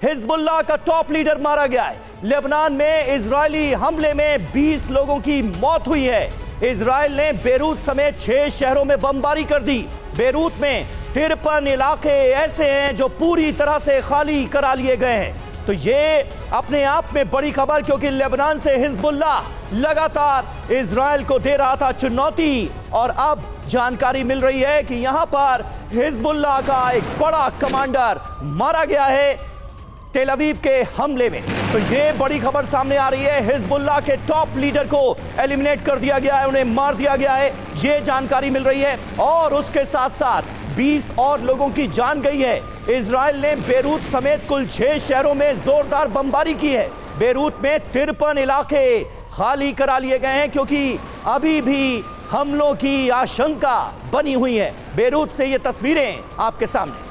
Hezbollah का top leader मारा गया है। लेबनान में इजरायली हमले में 20 लोगों की मौत हुई है। इजराइल ने बेरूत समेत 6 शहरों में बमबारी कर दी। बेरूत में 53 इलाके ऐसे हैं जो पूरी तरह से खाली करा लिए गए हैं। तो ये अपने आप में बड़ी खबर, क्योंकि लेबनान से हिजबुल्लाह लगातार इजराइल को दे रहा था चुनौती, और अब जानकारी मिल रही है कि यहां पर हिजबुल्लाह का एक बड़ा कमांडर मारा गया है तेल अवीव के हमले में। तो ये बड़ी खबर सामने आ रही है, हिजबुल्लाह के टॉप लीडर को एलिमिनेट कर दिया गया है, उन्हें मार दिया गया है, ये जानकारी मिल रही है। और उसके साथ साथ 20 और लोगों की जान गई है। इजराइल ने बेरूत समेत कुल 6 शहरों में जोरदार बमबारी की है। बेरूत में 53 इलाके खाली करा लिए गए हैं, क्योंकि अभी भी हमलों की आशंका बनी हुई है। बेरूत से ये तस्वीरें आपके सामने।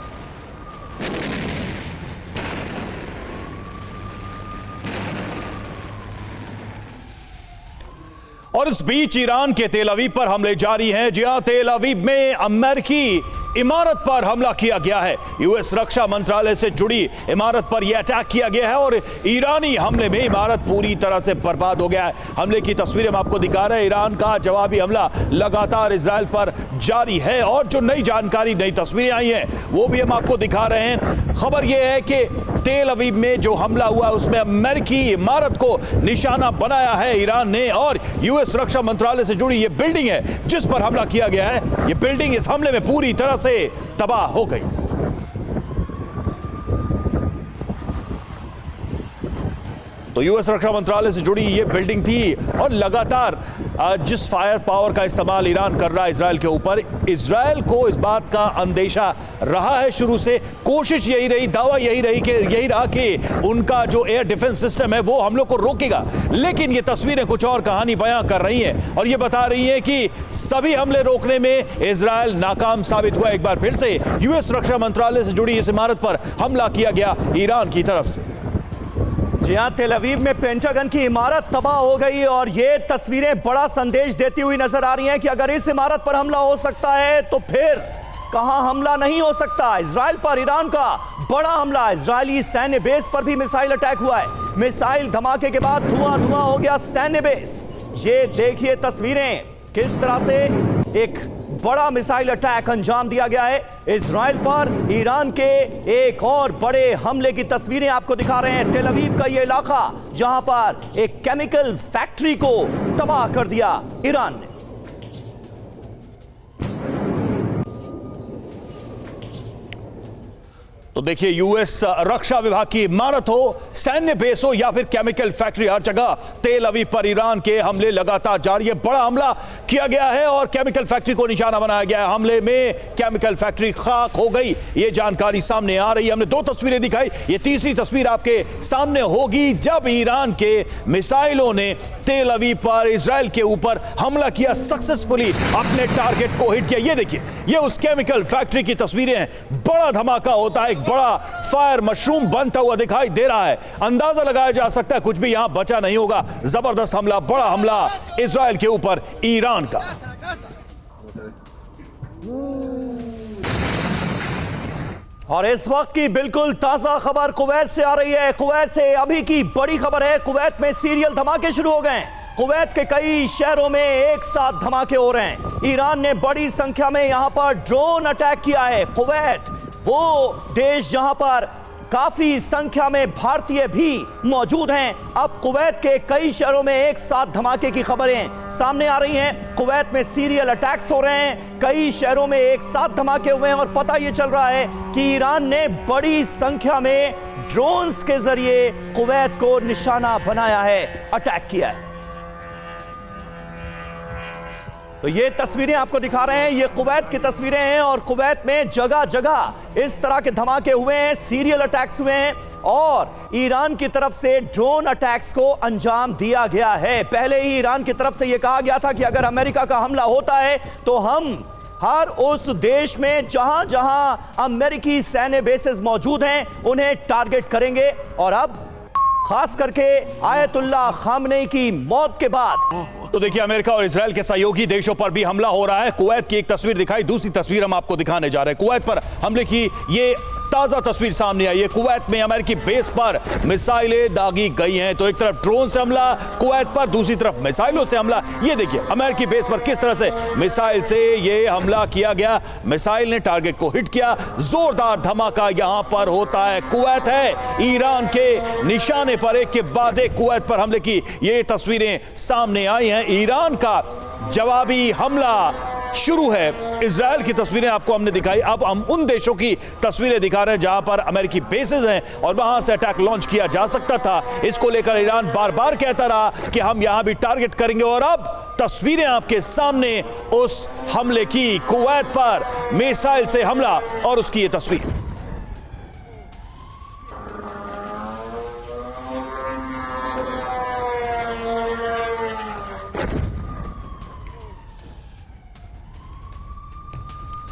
और इस बीच ईरान के तेल अवीव पर हमले जारी हैं। जहां तेल अवीव में अमेरिकी इमारत पर हमला किया गया है। यूएस रक्षा मंत्रालय से जुड़ी इमारत पर यह अटैक किया गया है और ईरानी हमले में इमारत पूरी तरह से बर्बाद हो गया है। हमले की तस्वीरें हम आपको दिखा रहे हैं। ईरान का जवाबी हमला लगातार इजराइल पर जारी है और जो नई जानकारी, नई तस्वीरें आई हैं वो भी हम आपको दिखा रहे हैं। खबर यह है कि तेल अवीव में जो हमला हुआ है उसमें अमेरिकी इमारत को निशाना बनाया है ईरान ने, और यूएस रक्षा मंत्रालय से जुड़ी यह बिल्डिंग है जिस पर हमला किया गया है, यह बिल्डिंग इस हमले में पूरी तरह से तबाह हो गई। तो यूएस रक्षा मंत्रालय से जुड़ी ये बिल्डिंग थी और लगातार जिस फायर पावर का इस्तेमाल ईरान कर रहा है इजराइल के ऊपर, इजराइल को इस बात का अंदेशा रहा है शुरू से। कोशिश यही रही, दावा यही रहा कि उनका जो एयर डिफेंस सिस्टम है वो हम लोग को रोकेगा। लेकिन ये तस्वीरें कुछ और कहानी बयां कर रही हैं और ये बता रही हैं कि सभी हमले रोकने में इजराइल नाकाम साबित हुआ। एक बार फिर से यूएस रक्षा मंत्रालय से जुड़ी इस इमारत पर हमला किया गया ईरान की तरफ से। जी हां, तेल अवीव में पेंटागन की इमारत तबाह हो गई और ये तस्वीरें बड़ा संदेश देती हुई नजर आ रही हैं कि अगर इस इमारत पर हमला हो सकता है तो फिर कहां हमला नहीं हो सकता। इजराइल पर ईरान का बड़ा हमला। इजरायली सैन्य बेस पर भी मिसाइल अटैक हुआ है। मिसाइल धमाके के बाद धुआं हो गया सैन्य बेस। ये देखिए तस्वीरें, किस तरह से एक बड़ा मिसाइल अटैक अंजाम दिया गया है इजराइल पर। ईरान के एक और बड़े हमले की तस्वीरें आपको दिखा रहे हैं। तेल अवीव का यह इलाका जहां पर एक केमिकल फैक्ट्री को तबाह कर दिया ईरान ने। तो देखिए, यूएस रक्षा विभाग की इमारत हो, सैन्य बेस हो या फिर केमिकल फैक्ट्री, हर जगह तेल अवीव पर ईरान के हमले लगातार जारी है। बड़ा हमला किया गया है और केमिकल फैक्ट्री को निशाना बनाया गया है। हमले में केमिकल फैक्ट्री खाक हो गई, ये जानकारी सामने आ रही है। हमने 2 तस्वीरें दिखाई, ये तीसरी तस्वीर आपके सामने होगी जब ईरान के मिसाइलों ने तेल अवीव पर, इजराइल के ऊपर हमला किया, सक्सेसफुली अपने टारगेट को हिट किया। ये देखिए, ये उस केमिकल फैक्ट्री की तस्वीरें हैं। बड़ा धमाका होता है, बड़ा फायर मशरूम बनता हुआ दिखाई दे रहा है। अंदाजा लगाया जा सकता है कुछ भी यहां बचा नहीं होगा। जबरदस्त हमला, बड़ा हमला इजराइल के ऊपर ईरान का। और इस वक्त की बिल्कुल ताजा खबर कुवैत से आ रही है। कुवैत से अभी की बड़ी खबर है, कुवैत में सीरियल धमाके शुरू हो गए हैं। कुवैत के कई शहरों में एक साथ धमाके हो रहे हैं। ईरान ने बड़ी संख्या में यहां पर ड्रोन अटैक किया है। कुवैत वो देश जहां पर काफी संख्या में भारतीय भी मौजूद हैं। अब कुवैत के कई शहरों में एक साथ धमाके की खबरें सामने आ रही हैं। कुवैत में सीरियल अटैक्स हो रहे हैं, कई शहरों में एक साथ धमाके हुए हैं और पता यह चल रहा है कि ईरान ने बड़ी संख्या में ड्रोन्स के जरिए कुवैत को निशाना बनाया है, अटैक किया है। तो ये तस्वीरें आपको दिखा रहे हैं, ये कुवैत की तस्वीरें हैं और कुवैत में जगह जगह इस तरह के धमाके हुए हैं, सीरियल अटैक्स हुए हैं और ईरान की तरफ से ड्रोन अटैक्स को अंजाम दिया गया है। पहले ही ईरान की तरफ से यह कहा गया था कि अगर अमेरिका का हमला होता है तो हम हर उस देश में जहां जहां अमेरिकी सैन्य बेसेस मौजूद हैं उन्हें टारगेट करेंगे। और अब खास करके आयतुल्लाह खामनेई की मौत के बाद तो देखिए, अमेरिका और इजराइल के सहयोगी देशों पर भी हमला हो रहा है। कुवैत की एक तस्वीर दिखाई, दूसरी तस्वीर हम आपको दिखाने जा रहे हैं। कुवैत पर हमले की ये ताजा तस्वीर सामने आई है। कुवैत में अमेरिकी बेस पर मिसाइलें दागी गई हैं। तो एक तरफ ड्रोन से हमला कुवैत पर, दूसरी तरफ मिसाइलों से हमला। ये देखिए अमेरिकी बेस पर किस तरह से मिसाइल से ये हमला किया गया। मिसाइल ने टारगेट को हिट किया। जोरदार धमाका यहां पर होता है। कुवैत है ईरान के निशाने पर, एक के बाद एक कुवैत पर हमले की ये तस्वीरें सामने आई हैं। ईरान का जवाबी हमला शुरू है। इजराइल की तस्वीरें आपको हमने दिखाई, अब हम उन देशों की तस्वीरें दिखा रहे हैं जहां पर अमेरिकी बेसेस हैं और वहां से अटैक लॉन्च किया जा सकता था। इसको लेकर ईरान बार बार कहता रहा कि हम यहां भी टारगेट करेंगे और अब तस्वीरें आपके सामने उस हमले की, कुवैत पर मिसाइल से हमला और उसकी ये तस्वीर।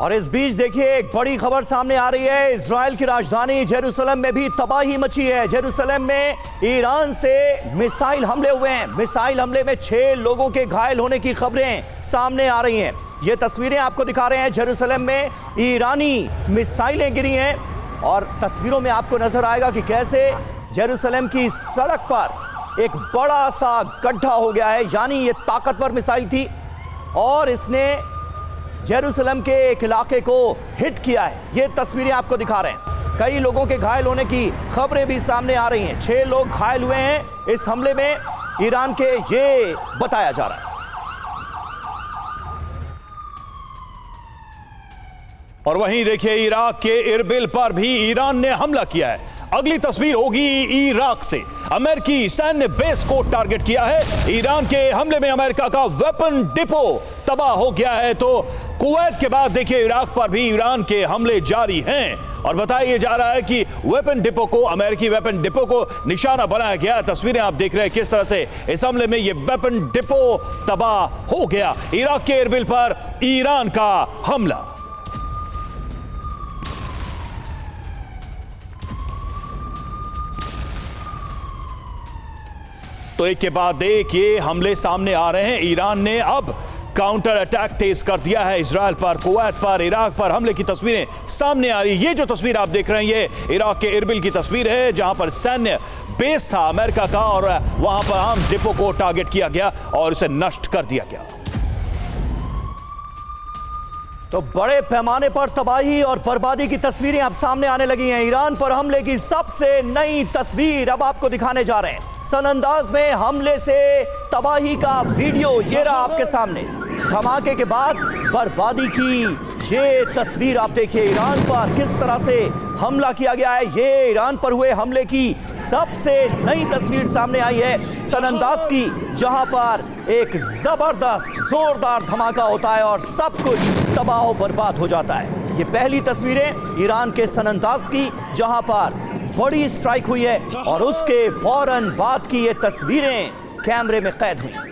और इस बीच देखिए एक बड़ी खबर सामने आ रही है। इजराइल की राजधानी जेरूसलम में भी तबाही मची है। जेरूसलम में ईरान से मिसाइल हमले हुए हैं। मिसाइल हमले में 6 लोगों के घायल होने की खबरें सामने आ रही हैं। ये तस्वीरें आपको दिखा रहे हैं। जेरूसलम में ईरानी मिसाइलें गिरी हैं और तस्वीरों में आपको नजर आएगा कि कैसे जेरूसलम की सड़क पर एक बड़ा सा गड्ढा हो गया है। यानी ये ताकतवर मिसाइल थी और इसने जेरूसलम के एक इलाके को हिट किया है। ये तस्वीरें आपको दिखा रहे हैं। कई लोगों के घायल होने की खबरें भी सामने आ रही हैं। 6 लोग घायल हुए हैं इस हमले में ईरान के, ये बताया जा रहा है। और वहीं देखिए इराक के इरबिल पर भी ईरान ने हमला किया है। अगली तस्वीर होगी इराक से। अमेरिकी सैन्य बेस को टारगेट किया है। ईरान के हमले में अमेरिका का वेपन डिपो तबाह हो गया है। तो कुवैत के बाद देखिए इराक पर भी ईरान के हमले जारी हैं और बताया जा रहा है कि वेपन डिपो को, अमेरिकी वेपन डिपो को निशाना बनाया गया। तस्वीरें आप देख रहे हैं किस तरह से इस हमले में यह वेपन डिपो तबाह हो गया। इराक के इरबिल पर ईरान का हमला। तो एक के बाद एक ये हमले सामने आ रहे हैं। ईरान ने अब काउंटर अटैक तेज कर दिया है इजराइल पर, कुवैत पर, इराक पर हमले की तस्वीरें सामने आ रही। ये जो तस्वीर आप देख रहे हैं ये इराक के इरबिल की तस्वीर है जहां पर सैन्य बेस था अमेरिका का और वहां पर आर्म्स डिपो को टारगेट किया गया और उसे नष्ट कर दिया गया। तो बड़े पैमाने पर तबाही और बर्बादी की तस्वीरें अब सामने आने लगी हैं। ईरान पर हमले की सबसे नई तस्वीर अब आपको दिखाने जा रहे हैं। सनंदाज में हमले से तबाही का वीडियो ये रहा आपके सामने। धमाके के बाद बर्बादी की ये तस्वीर आप देखिए। ईरान पर किस तरह से हमला किया गया है, ये ईरान पर हुए हमले की सबसे नई तस्वीर सामने आई है सनंदाज की, जहां पर एक जबरदस्त जोरदार धमाका होता है और सब कुछ तबाह बर्बाद हो जाता है। ये पहली तस्वीरें ईरान के सनंदाज की जहां पर बड़ी स्ट्राइक हुई है और उसके फौरन बाद की ये तस्वीरें कैमरे में कैद हुई।